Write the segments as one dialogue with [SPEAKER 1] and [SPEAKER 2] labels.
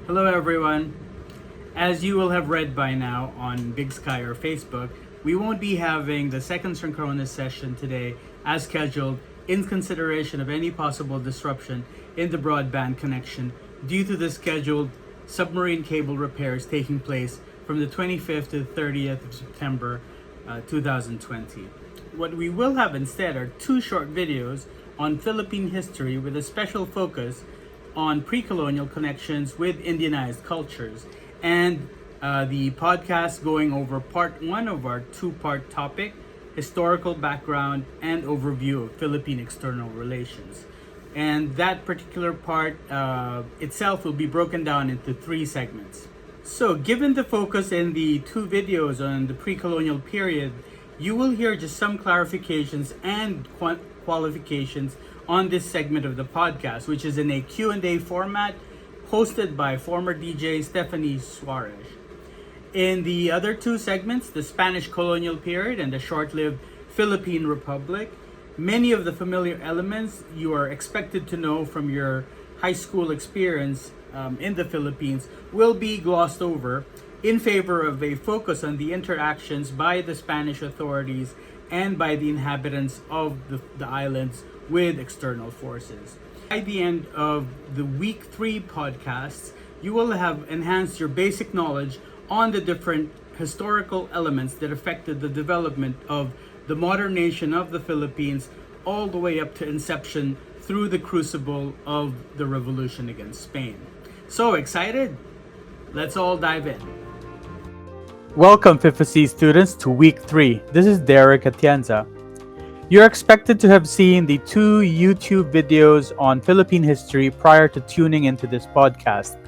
[SPEAKER 1] Hello, everyone. As you will have read by now on Big Sky or Facebook, we won't be having the second synchronous session today as scheduled in consideration of any possible disruption in the broadband connection due to the scheduled submarine cable repairs taking place from the 25th to the 30th of September 2020. What we will have instead are two short videos on Philippine history with a special focus on pre-colonial connections with Indianized cultures, and the podcast going over part one of our two-part topic, historical background and overview of Philippine external relations. And that particular part itself will be broken down into three segments. So, given the focus in the two videos on the pre-colonial period, you will hear just some clarifications and qualifications on this segment of the podcast, which is in a Q&A format hosted by former DJ Stephanie Suarez. In the other two segments, the Spanish colonial period and the short-lived Philippine Republic, many of the familiar elements you are expected to know from your high school experience in the Philippines will be glossed over in favor of a focus on the interactions by the Spanish authorities and by the inhabitants of the islands with external forces. By the end of the week 3 podcasts, you will have enhanced your basic knowledge on the different historical elements that affected the development of the modern nation of the Philippines all the way up to inception through the crucible of the revolution against Spain. So excited? Let's all dive in. Welcome, FIFAC students, to week 3. This is Derek Atienza. You're expected to have seen the two YouTube videos on Philippine history prior to tuning into this podcast.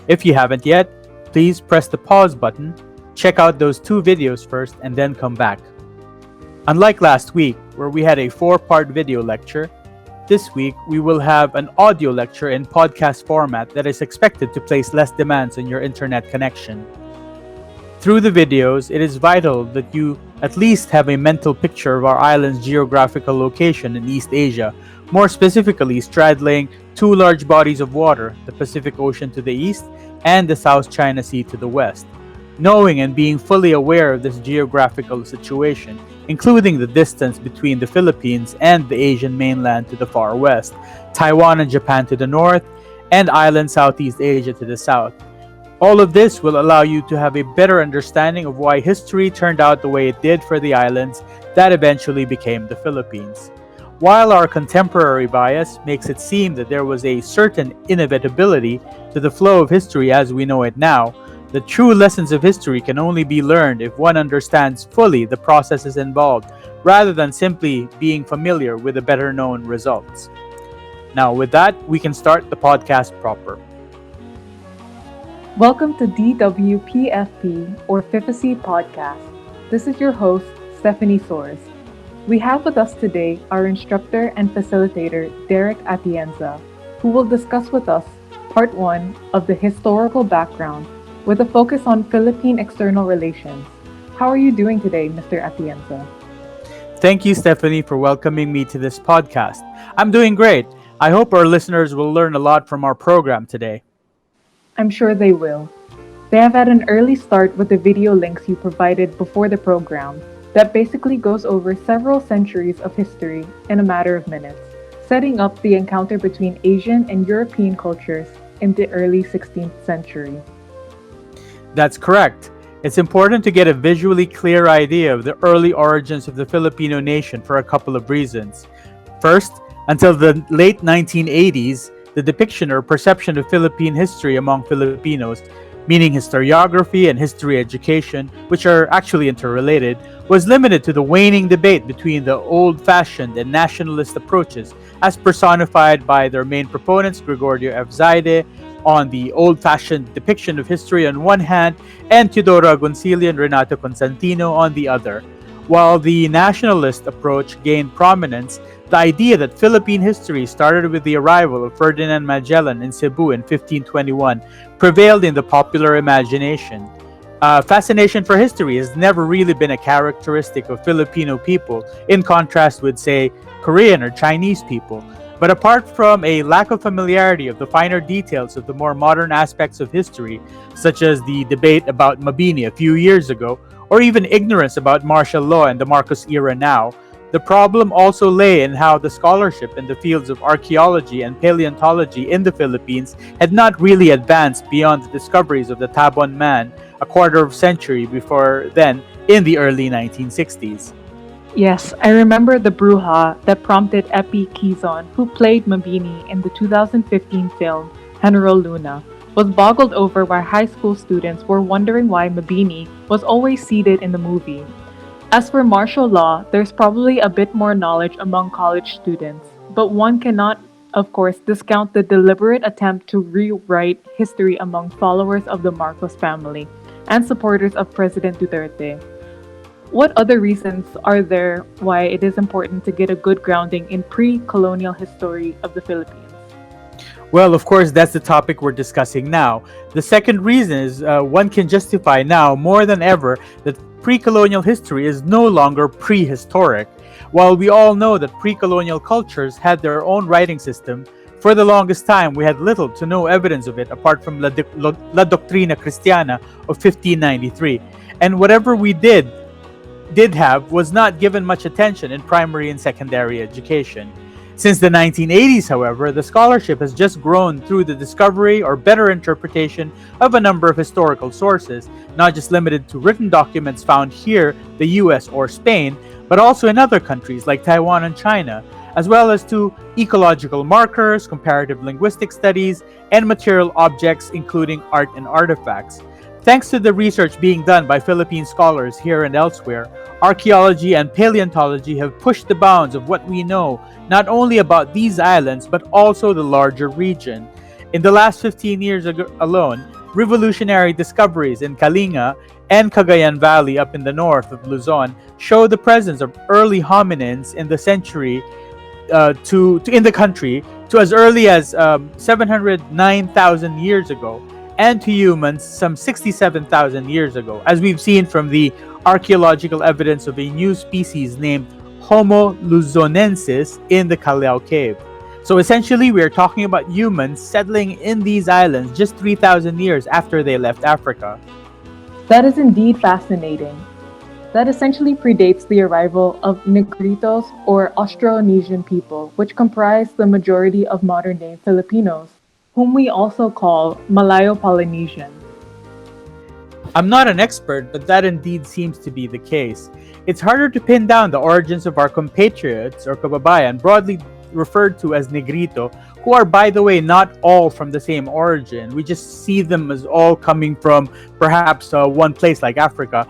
[SPEAKER 1] If you haven't yet, please press the pause button, check out those two videos first, and then come back. Unlike last week, where we had a 4-part video lecture, this week we will have an audio lecture in podcast format that is expected to place less demands on your internet connection. Through the videos, it is vital that you at least have a mental picture of our island's geographical location in East Asia, more specifically straddling two large bodies of water, the Pacific Ocean to the east and the South China Sea to the west. Knowing and being fully aware of this geographical situation, including the distance between the Philippines and the Asian mainland to the far west, Taiwan and Japan to the north, and island Southeast Asia to the south. All of this will allow you to have a better understanding of why history turned out the way it did for the islands that eventually became the Philippines. While our contemporary bias makes it seem that there was a certain inevitability to the flow of history as we know it now, the true lessons of history can only be learned if one understands fully the processes involved, rather than simply being familiar with the better-known results. Now, with that, we can start the podcast proper.
[SPEAKER 2] Welcome to DWPFP or FIFAC podcast. This is your host, Stephanie Soares. We have with us today our instructor and facilitator, Derek Atienza, who will discuss with us part 1 of the historical background with a focus on Philippine external relations. How are you doing today, Mr. Atienza?
[SPEAKER 1] Thank you, Stephanie, for welcoming me to this podcast. I'm doing great. I hope our listeners will learn a lot from our program today.
[SPEAKER 2] I'm sure they will. They have had an early start with the video links you provided before the program that basically goes over several centuries of history in a matter of minutes, setting up the encounter between Asian and European cultures in the early 16th century.
[SPEAKER 1] That's correct. It's important to get a visually clear idea of the early origins of the Filipino nation for a couple of reasons. First, until the late 1980s, the depiction or perception of Philippine history among Filipinos, meaning historiography and history education, which are actually interrelated, was limited to the waning debate between the old-fashioned and nationalist approaches, as personified by their main proponents, Gregorio F. Zaide, on the old-fashioned depiction of history on one hand, and Teodoro Agoncillo and Renato Constantino on the other. While the nationalist approach gained prominence, the idea that Philippine history started with the arrival of Ferdinand Magellan in Cebu in 1521 prevailed in the popular imagination. Fascination for history has never really been a characteristic of Filipino people, in contrast with, say, Korean or Chinese people. But apart from a lack of familiarity of the finer details of the more modern aspects of history, such as the debate about Mabini a few years ago, or even ignorance about martial law and the Marcos era now, the problem also lay in how the scholarship in the fields of archaeology and paleontology in the Philippines had not really advanced beyond the discoveries of the Tabon man a quarter of a century before then in the early 1960s.
[SPEAKER 2] Yes, I remember the brouhaha that prompted Epi Quizon, who played Mabini in the 2015 film General Luna, was boggled over by high school students were wondering why Mabini was always seated in the movie. As for martial law, there's probably a bit more knowledge among college students, but one cannot, of course, discount the deliberate attempt to rewrite history among followers of the Marcos family and supporters of President Duterte. What other reasons are there why it is important to get a good grounding in pre-colonial history of the Philippines?
[SPEAKER 1] Well, of course, that's the topic we're discussing now. The second reason is one can justify now more than ever that pre colonial history is no longer prehistoric. While we all know that pre colonial cultures had their own writing system, for the longest time we had little to no evidence of it apart from La Doctrina Cristiana of 1593. And whatever we did have was not given much attention in primary and secondary education. Since the 1980s, however, the scholarship has just grown through the discovery or better interpretation of a number of historical sources, not just limited to written documents found here, the US or Spain, but also in other countries like Taiwan and China, as well as to ecological markers, comparative linguistic studies, and material objects, including art and artifacts. Thanks to the research being done by Philippine scholars here and elsewhere, archaeology and paleontology have pushed the bounds of what we know, not only about these islands, but also the larger region. In the last 15 years alone, revolutionary discoveries in Kalinga and Cagayan Valley up in the north of Luzon show the presence of early hominins in the century to in the country to as early as 709,000 years ago, and to humans some 67,000 years ago, as we've seen from the archaeological evidence of a new species named Homo luzonensis in the Callao Cave. So essentially, we are talking about humans settling in these islands just 3,000 years after they left Africa.
[SPEAKER 2] That is indeed fascinating. That essentially predates the arrival of Negritos or Austronesian people, which comprise the majority of modern day Filipinos, whom we also call Malayo Polynesian.
[SPEAKER 1] I'm not an expert, but that indeed seems to be the case. It's harder to pin down the origins of our compatriots or kababayan, broadly referred to as Negrito, who are, by the way, not all from the same origin. We just see them as all coming from perhaps one place like Africa.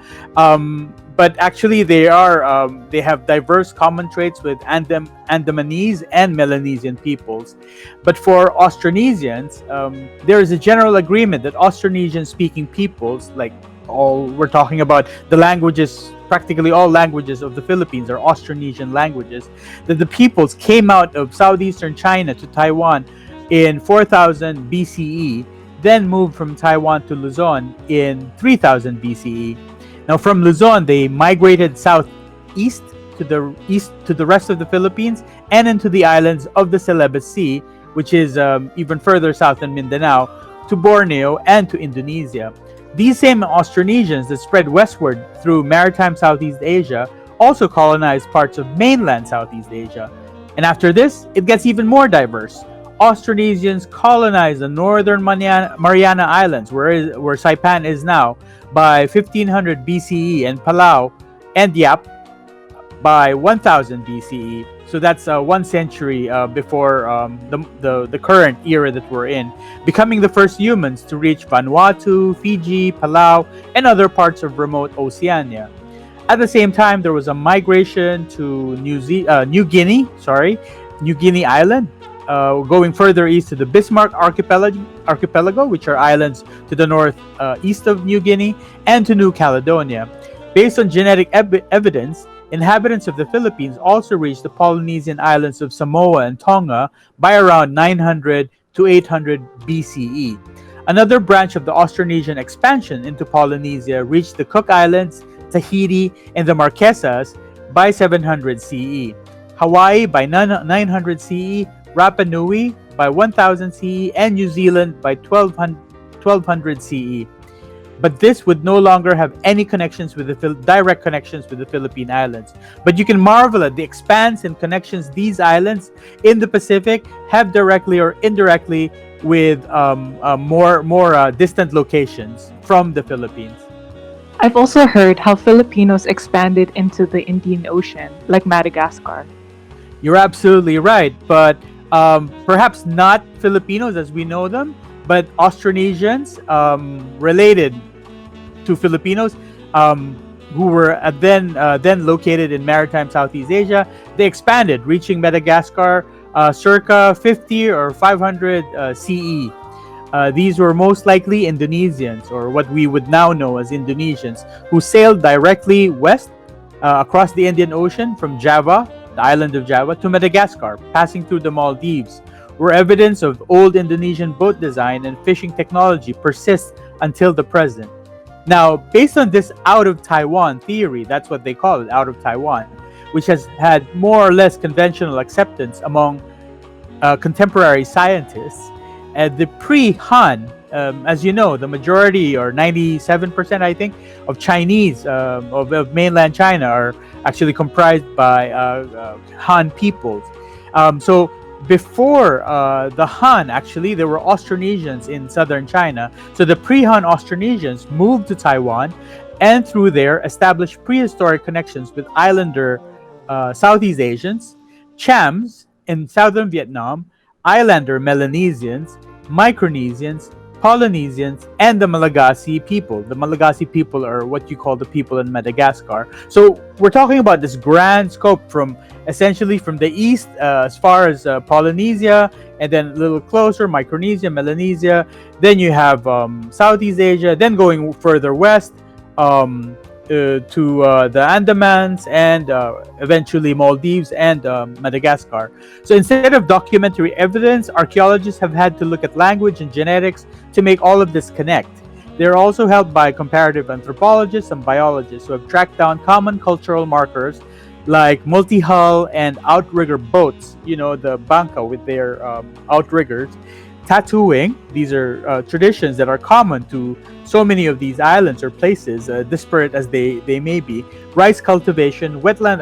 [SPEAKER 1] But actually, they have diverse common traits with Andamanese and Melanesian peoples. But for Austronesians, there is a general agreement that Austronesian-speaking peoples, like all we're talking about, the languages, practically all languages of the Philippines are Austronesian languages, that the peoples came out of southeastern China to Taiwan in 4000 BCE, then moved from Taiwan to Luzon in 3000 BCE. Now, from Luzon, they migrated southeast to the rest of the Philippines and into the islands of the Celebes Sea, which is even further south than Mindanao, to Borneo and to Indonesia. These same Austronesians that spread westward through maritime Southeast Asia also colonized parts of mainland Southeast Asia. And after this, it gets even more diverse. Austronesians colonized the northern Mariana Islands, where Saipan is now, by 1500 BCE, and Palau and Yap by 1000 BCE. So that's 1 century before the current era that we're in, becoming the first humans to reach Vanuatu, Fiji, Palau, and other parts of remote Oceania. At the same time, there was a migration to New Guinea Island, going further east to the Bismarck archipelago, which are islands to the north east of New Guinea, and to New Caledonia. Based on genetic evidence, inhabitants of the Philippines also reached the Polynesian islands of Samoa and Tonga by around 900 to 800 BCE. Another branch of the Austronesian expansion into Polynesia reached the Cook Islands, Tahiti, and the Marquesas by 700 CE. Hawaii by 900 CE,
[SPEAKER 3] Rapa Nui by 1000 CE, and New Zealand by 1200 CE. But this would no longer have any connections with the direct connections with the Philippine Islands. But you can marvel at the expanse and connections these islands in the Pacific have directly or indirectly with more distant locations from the Philippines.
[SPEAKER 2] I've also heard how Filipinos expanded into the Indian Ocean, like Madagascar.
[SPEAKER 3] You're absolutely right, but perhaps not Filipinos as we know them, but Austronesians related to Filipinos who were then located in maritime Southeast Asia. They expanded, reaching Madagascar circa 50 or 500 CE. These were most likely Indonesians, or what we would now know as Indonesians, who sailed directly west across the Indian Ocean from Java, the island of Java, to Madagascar, passing through the Maldives, where evidence of old Indonesian boat design and fishing technology persists until the present. Now, based on this out of Taiwan theory, that's what they call it, out of Taiwan, which has had more or less conventional acceptance among contemporary scientists, the pre-Han, as you know, the majority or 97%, I think, of Chinese of mainland China are actually comprised by Han peoples. So before the Han, actually, there were Austronesians in southern China. So the pre-Han Austronesians moved to Taiwan and through there established prehistoric connections with islander Southeast Asians, Chams in southern Vietnam, islander Melanesians, Micronesians, Polynesians, and the Malagasy people. The Malagasy people are what you call the people in Madagascar. So we're talking about this grand scope from essentially from the east as far as Polynesia, and then a little closer, Micronesia, Melanesia. Then you have Southeast Asia, then going further west to the Andamans, and eventually Maldives and Madagascar. So instead of documentary evidence, archaeologists have had to look at language and genetics to make all of this connect. They're also helped by comparative anthropologists and biologists who have tracked down common cultural markers like multi-hull and outrigger boats, the banca with their outriggers, tattooing. These are traditions that are common to so many of these islands or places, disparate as they may be. Rice cultivation, wetland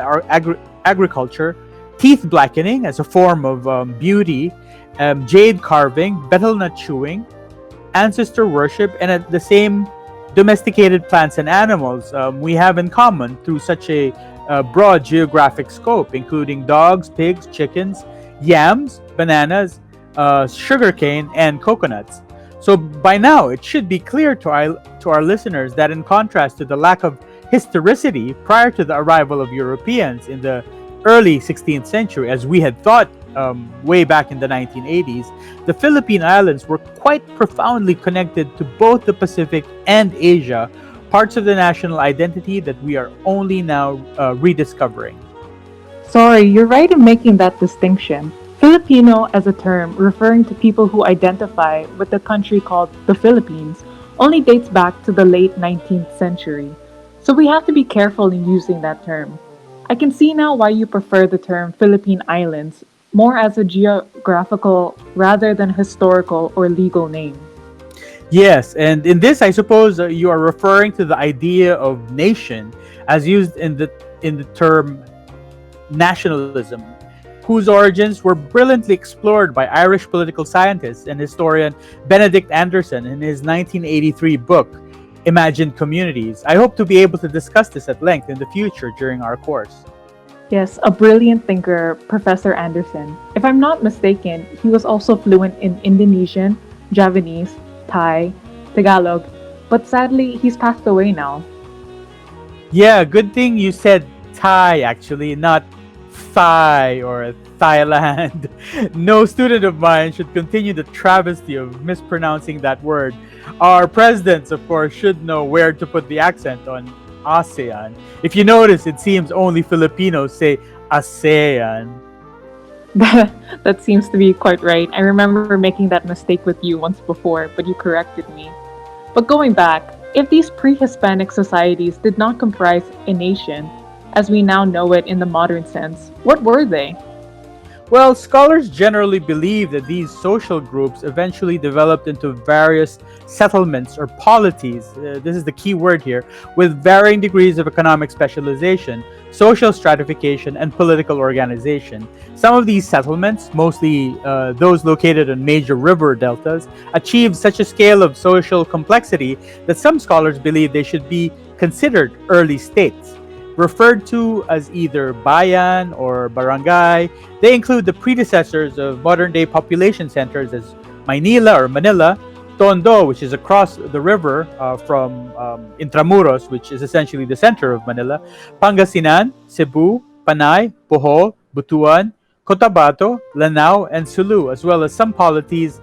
[SPEAKER 3] agriculture, teeth blackening as a form of beauty, jade carving, betel nut chewing, ancestor worship, and at the same domesticated plants and animals we have in common through such a broad geographic scope, including dogs, pigs, chickens, yams, bananas, sugarcane, and coconuts. So by now, it should be clear to our listeners that in contrast to the lack of historicity prior to the arrival of Europeans in the early 16th century, as we had thought way back in the 1980s, the Philippine Islands were quite profoundly connected to both the Pacific and Asia, parts of the national identity that we are only now rediscovering.
[SPEAKER 2] Sorry, you're right in making that distinction. Filipino as a term referring to people who identify with the country called the Philippines only dates back to the late 19th century. So we have to be careful in using that term. I can see now why you prefer the term Philippine Islands more as a geographical rather than historical or legal name.
[SPEAKER 3] Yes, and in this, I suppose you are referring to the idea of nation as used in the term nationalism, whose origins were brilliantly explored by Irish political scientist and historian Benedict Anderson in his 1983 book, Imagined Communities. I hope to be able to discuss this at length in the future during our course.
[SPEAKER 2] Yes, a brilliant thinker, Professor Anderson. If I'm not mistaken, he was also fluent in Indonesian, Javanese, Thai, Tagalog, but sadly, he's passed away now.
[SPEAKER 3] Yeah, good thing you said Thai actually, not Thai or Thailand. No student of mine should continue the travesty of mispronouncing that word. Our presidents, of course, should know where to put the accent on ASEAN. If you notice, it seems only Filipinos say ASEAN.
[SPEAKER 2] That seems to be quite right. I remember making that mistake with you once before, but you corrected me. But going back, if these pre Hispanic societies did not comprise a nation, as we now know it in the modern sense, what were they?
[SPEAKER 3] Well, scholars generally believe that these social groups eventually developed into various settlements or polities. This is the key word here, with varying degrees of economic specialization, social stratification, and political organization. Some of these settlements, mostly those located on major river deltas, achieved such a scale of social complexity that some scholars believe they should be considered early states. Referred to as either bayan or barangay, they include the predecessors of modern day population centers as Manila, Tondo, which is across the river from Intramuros, which is essentially the center of Manila, Pangasinan, Cebu, Panay, Bohol, Butuan, Cotabato, Lanao, and Sulu, as well as some polities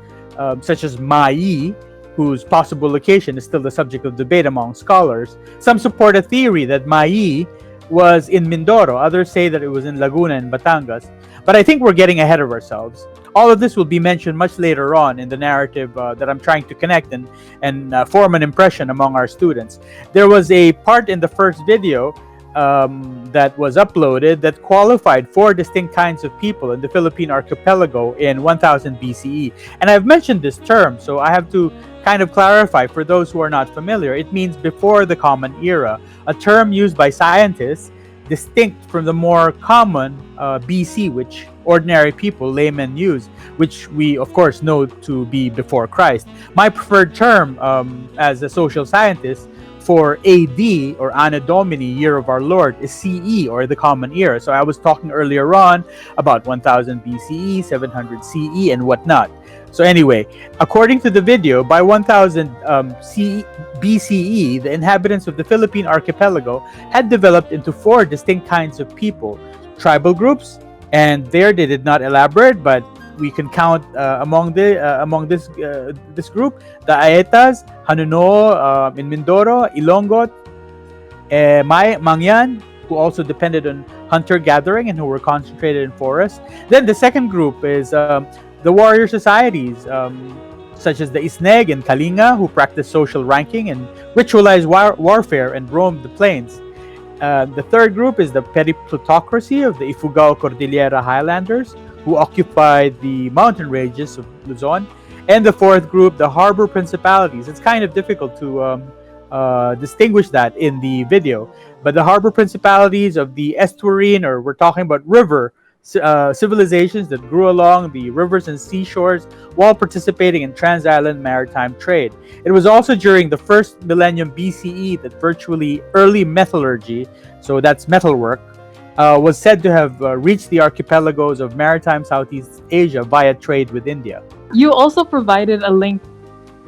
[SPEAKER 3] such as Mai, whose possible location is still the subject of debate among scholars. Some support a theory that Mai was in Mindoro. Others say that it was in Laguna and Batangas. But I think we're getting ahead of ourselves. All of this will be mentioned much later on in the narrative that I'm trying to connect and form an impression among our students. There was a part in the first video that was uploaded that qualified four distinct kinds of people in the Philippine archipelago in 1000 BCE. And I've mentioned this term, so I have to kind of clarify for those who are not familiar. It means before the Common Era, a term used by scientists distinct from the more common BC, which ordinary people, laymen use, which we of course know to be before Christ. My preferred term as a social scientist for AD or Anno Domini, Year of Our Lord, is CE or the Common Era. So I was talking earlier on about 1000 BCE, 700 CE, and whatnot. So anyway, according to the video, by 1000 BCE, the inhabitants of the Philippine archipelago had developed into four distinct kinds of people: tribal groups, and there they did not elaborate, but we can count among this group the Aetas, Hanuno in Mindoro, Ilongot, Mangyan, who also depended on hunter-gathering and who were concentrated in forests. Then the second group is the warrior societies, such as the Isneg and Kalinga, who practiced social ranking and ritualized warfare and roamed the plains. The third group is the periplutocracy of the Ifugao Cordillera Highlanders, who occupied the mountain ranges of Luzon. And the fourth group, the harbor principalities. It's kind of difficult to distinguish that in the video. But the harbor principalities of the estuarine, or we're talking about river civilizations that grew along the rivers and seashores while participating in trans-island maritime trade. It was also during the first millennium BCE that virtually early metallurgy, so that's metalwork, was said to have reached the archipelagos of maritime Southeast Asia via trade with India.
[SPEAKER 2] You also provided a link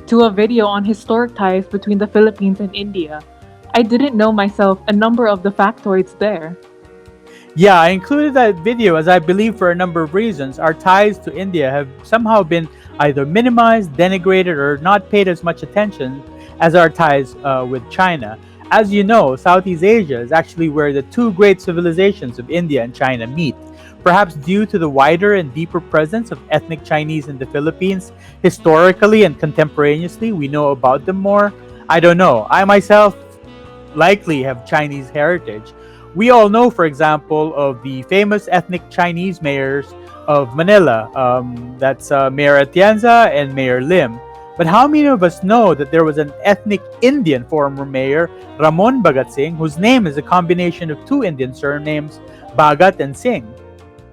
[SPEAKER 2] to a video on historic ties between the Philippines and India. I didn't know myself a number of the factoids there.
[SPEAKER 3] Yeah, I included that video as I believe for a number of reasons. Our ties to India have somehow been either minimized, denigrated, or not paid as much attention as our ties with China. As you know, Southeast Asia is actually where the two great civilizations of India and China meet. Perhaps due to the wider and deeper presence of ethnic Chinese in the Philippines, historically and contemporaneously, we know about them more. I don't know. I myself likely have Chinese heritage. We all know, for example, of the famous ethnic Chinese mayors of Manila. That's Mayor Atienza and Mayor Lim. But how many of us know that there was an ethnic Indian former mayor, Ramon Bagatsing, whose name is a combination of two Indian surnames, Bagat and Singh?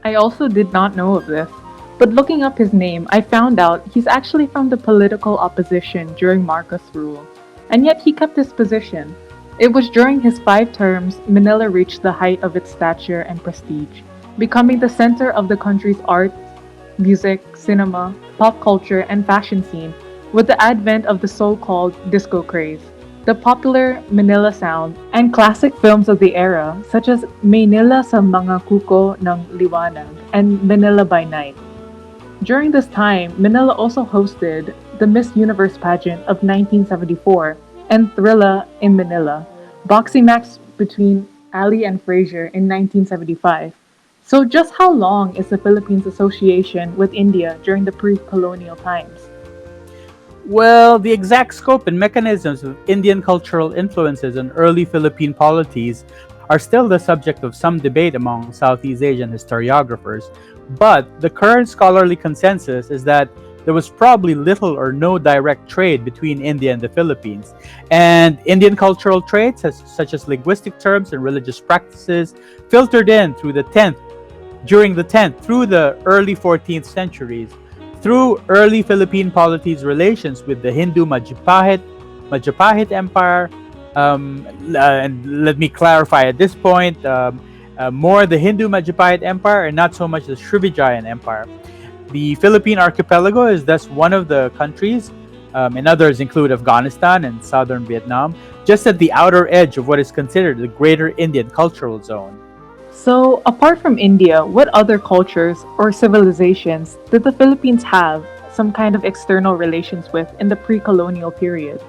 [SPEAKER 2] I also did not know of this, but looking up his name, I found out he's actually from the political opposition during Marcos' rule, and yet he kept his position. It was during his 5 terms Manila reached the height of its stature and prestige, becoming the center of the country's art, music, cinema, pop culture, and fashion scene with the advent of the so-called disco craze, the popular Manila sound, and classic films of the era such as Manila sa Mga Kuko ng Liwanag and Manila by Night. During this time, Manila also hosted the Miss Universe pageant of 1974 and Thrilla in Manila, boxing match between Ali and Frazier in 1975. So just how long is the Philippines' association with India during the pre-colonial times?
[SPEAKER 3] Well, the exact scope and mechanisms of Indian cultural influences on early Philippine polities are still the subject of some debate among Southeast Asian historiographers, but the current scholarly consensus is that there was probably little or no direct trade between India and the Philippines. And Indian cultural traits, such as linguistic terms and religious practices, filtered in during the 10th through the early 14th centuries, through early Philippine polities relations with the Hindu Majapahit Empire. And let me clarify at this point, more the Hindu Majapahit Empire and not so much the Srivijayan Empire. The Philippine archipelago is thus one of the countries, and others include Afghanistan and southern Vietnam, just at the outer edge of what is considered the Greater Indian Cultural Zone.
[SPEAKER 2] So, apart from India, what other cultures or civilizations did the Philippines have some kind of external relations with in the pre-colonial period?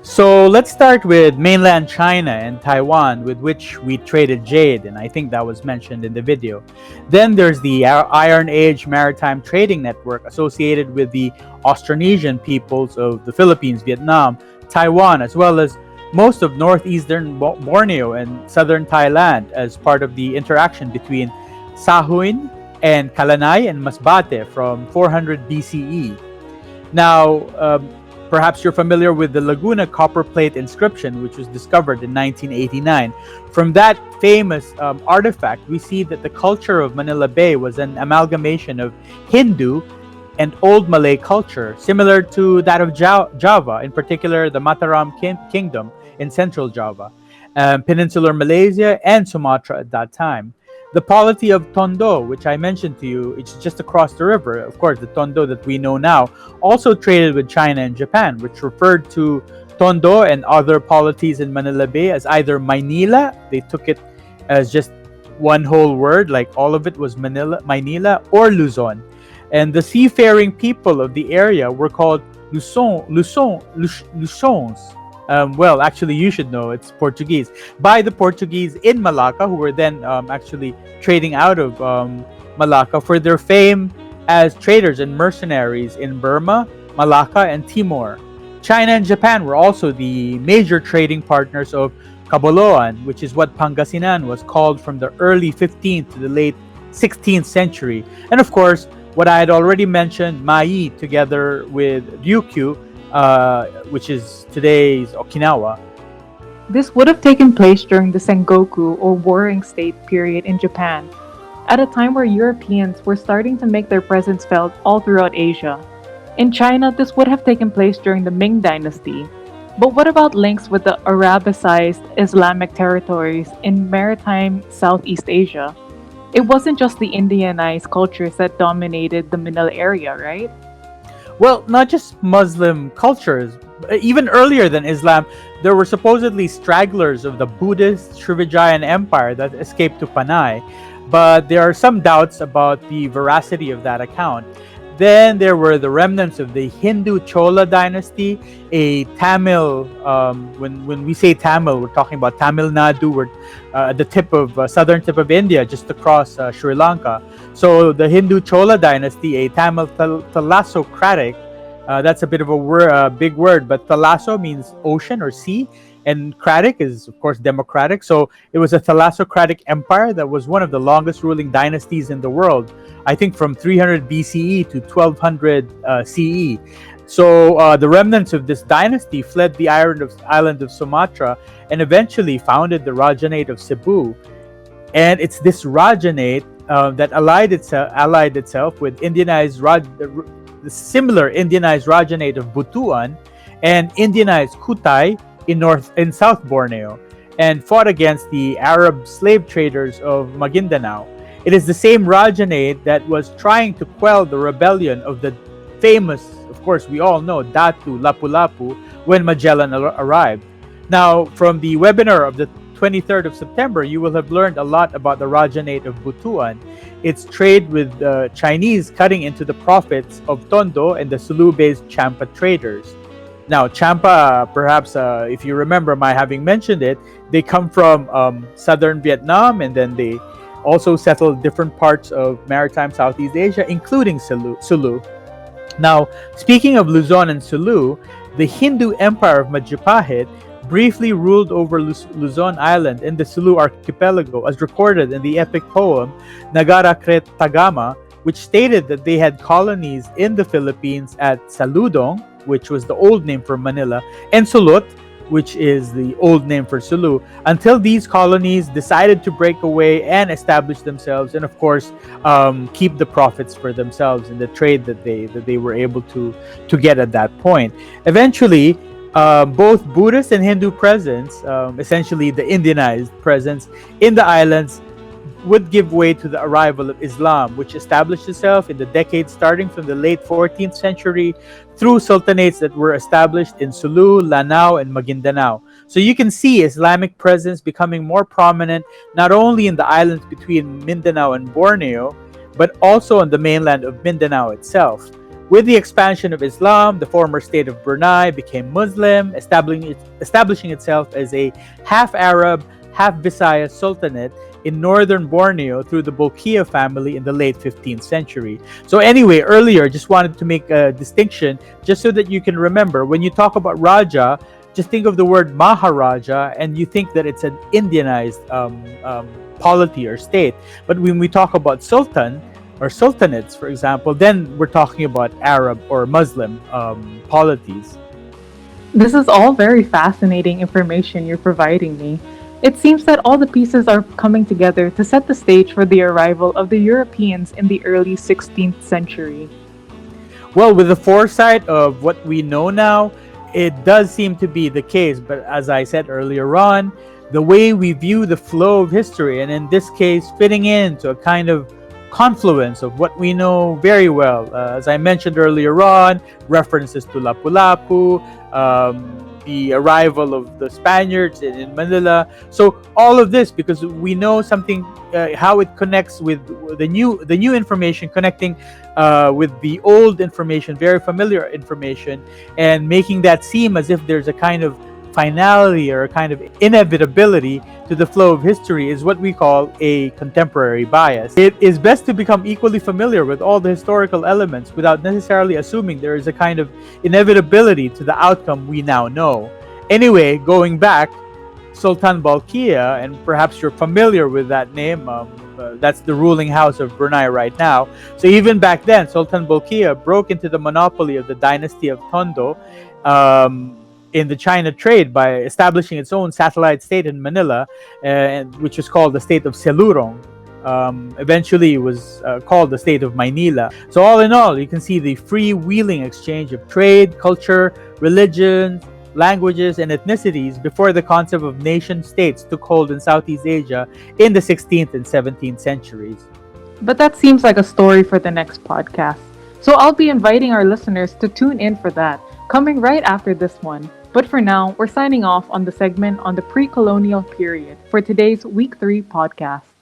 [SPEAKER 3] So let's start with mainland China and Taiwan, with which we traded jade, and I think that was mentioned in the video. Then there's the Iron Age maritime trading network associated with the Austronesian peoples of the Philippines, Vietnam, Taiwan, as well as most of northeastern Borneo and southern Thailand as part of the interaction between Sahuin and Kalanai and Masbate from 400 BCE. Now, perhaps you're familiar with the Laguna copper plate inscription, which was discovered in 1989. From that famous artifact, we see that the culture of Manila Bay was an amalgamation of Hindu and Old Malay culture, similar to that of Java, in particular the Mataram Kingdom in central Java, peninsular Malaysia, and Sumatra at that time. The polity of Tondo, which I mentioned to you, it's just across the river. Of course, the Tondo that we know now also traded with China and Japan, which referred to Tondo and other polities in Manila Bay as either Manila, they took it as just one whole word, like all of it was Manila, or Luzon. And the seafaring people of the area were called Lusons. Well, actually, you should know it's Portuguese. By the Portuguese in Malacca, who were then actually trading out of Malacca for their fame as traders and mercenaries in Burma, Malacca, and Timor. China and Japan were also the major trading partners of Caboloan, which is what Pangasinan was called from the early 15th to the late 16th century. And of course, what I had already mentioned, Mai, together with Ryukyu, which is today's Okinawa.
[SPEAKER 2] This would have taken place during the Sengoku or Warring State period in Japan, at a time where Europeans were starting to make their presence felt all throughout Asia. In China, this would have taken place during the Ming Dynasty. But what about links with the Arabicized Islamic territories in maritime Southeast Asia? It wasn't just the Indianized cultures that dominated the Manila area, right?
[SPEAKER 3] Well, not just Muslim cultures. Even earlier than Islam, there were supposedly stragglers of the Buddhist Srivijayan Empire that escaped to Panay, but there are some doubts about the veracity of that account. Then there were the remnants of the Hindu Chola dynasty, a Tamil. When we say Tamil, we're talking about Tamil Nadu. We're the southern tip of India, just across Sri Lanka. So the Hindu Chola dynasty, a Tamil thalassocratic. That's a bit of a big word, but thalasso means ocean or sea, and cratic is, of course, democratic. So it was a thalassocratic empire that was one of the longest ruling dynasties in the world. I think from 300 BCE to 1200 CE. So the remnants of this dynasty fled the island of Sumatra and eventually founded the Rajanate of Cebu. And it's this Rajanate that allied itself with the similar Indianized Rajanate of Butuan and Indianized Kutai in South Borneo, and fought against the Arab slave traders of Maguindanao. It is the same Rajanate that was trying to quell the rebellion of the famous, of course, we all know, Datu Lapu-Lapu when Magellan arrived. Now, from the webinar of the 23rd of September, you will have learned a lot about the Rajanate of Butuan, its trade with Chinese cutting into the profits of Tondo and the Sulu-based Champa traders. Now, Champa, perhaps if you remember my having mentioned it, they come from southern Vietnam, and then they also settled different parts of maritime Southeast Asia, including Sulu. Now, speaking of Luzon and Sulu, the Hindu Empire of Majapahit briefly ruled over Luzon Island and the Sulu archipelago, as recorded in the epic poem Nagara Kret Tagama, which stated that they had colonies in the Philippines at Saludong, which was the old name for Manila, and Sulut, which is the old name for Sulu, until these colonies decided to break away and establish themselves, and of course, keep the profits for themselves in the trade that they were able to get at that point. Eventually, both Buddhist and Hindu presence, essentially the Indianized presence in the islands, would give way to the arrival of Islam, which established itself in the decades starting from the late 14th century through sultanates that were established in Sulu, Lanao, and Maguindanao. So you can see Islamic presence becoming more prominent not only in the islands between Mindanao and Borneo, but also on the mainland of Mindanao itself. With the expansion of Islam, the former state of Brunei became Muslim, establishing itself as a half Arab, half Visayas sultanate in northern Borneo through the Bolkiah family in the late 15th century. So anyway, earlier, just wanted to make a distinction just so that you can remember, when you talk about Raja, just think of the word Maharaja and you think that it's an Indianized polity or state. But when we talk about Sultan or Sultanates, for example, then we're talking about Arab or Muslim polities.
[SPEAKER 2] This is all very fascinating information you're providing me. It seems that all the pieces are coming together to set the stage for the arrival of the Europeans in the early 16th century.
[SPEAKER 3] Well, with the foresight of what we know now, it does seem to be the case. But as I said earlier on, the way we view the flow of history, and in this case, fitting into a kind of confluence of what we know very well. As I mentioned earlier on, references to Lapu-Lapu, the arrival of the Spaniards in Manila. So all of this, because we know something, how it connects with the new information, connecting with the old information, very familiar information, and making that seem as if there's a kind of finality or a kind of inevitability to the flow of history is what we call a contemporary bias. It is best to become equally familiar with all the historical elements without necessarily assuming there is a kind of inevitability to the outcome we now know. Anyway, going back, Sultan Balkia, and perhaps you're familiar with that name, that's the ruling house of Brunei right now. So even back then, Sultan Balkia broke into the monopoly of the dynasty of Tondo in the China trade by establishing its own satellite state in Manila, which was called the state of Selurong. Eventually, it was called the state of Maynila. So all in all, you can see the freewheeling exchange of trade, culture, religion, languages, and ethnicities before the concept of nation states took hold in Southeast Asia in the 16th and 17th centuries.
[SPEAKER 2] But that seems like a story for the next podcast. So I'll be inviting our listeners to tune in for that, coming right after this one. But for now, we're signing off on the segment on the pre-colonial period for today's Week 3 podcast.